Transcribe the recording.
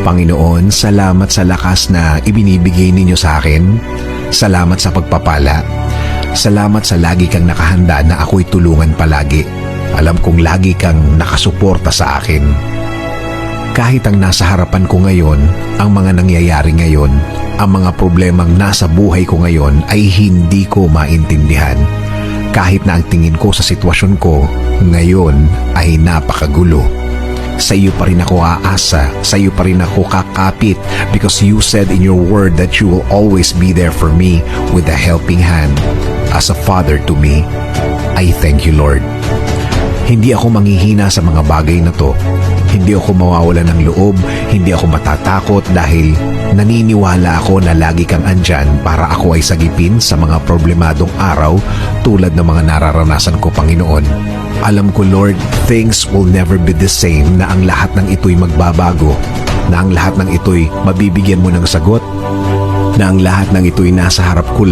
Panginoon, salamat sa lakas na ibinibigay ninyo sa akin. Salamat sa pagpapala. Salamat sa lagi kang nakahanda na ako'y tulungan palagi. Alam kong lagi kang nakasuporta sa akin. Kahit ang nasa harapan ko ngayon, ang mga nangyayari ngayon, ang mga problemang nasa buhay ko ngayon ay hindi ko maintindihan. Kahit na ang tingin ko sa sitwasyon ko ngayon ay napakagulo. Sa iyo pa rin ako aasa, sa iyo pa rin ako kakapit because you said in your word that you will always be there for me with a helping hand as a father to me. I thank you, Lord. Hindi ako manghihina sa mga bagay na to. Hindi ako mawawala ng loob, hindi ako matatakot dahil naniniwala ako na lagi kang andyan para ako ay sagipin sa mga problemadong araw tulad ng mga nararanasan ko, Panginoon. Alam ko, Lord, things will never be the same, na ang lahat ng ito'y magbabago, na ang lahat ng ito'y mabibigyan mo ng sagot, na ang lahat ng ito'y nasa harap ko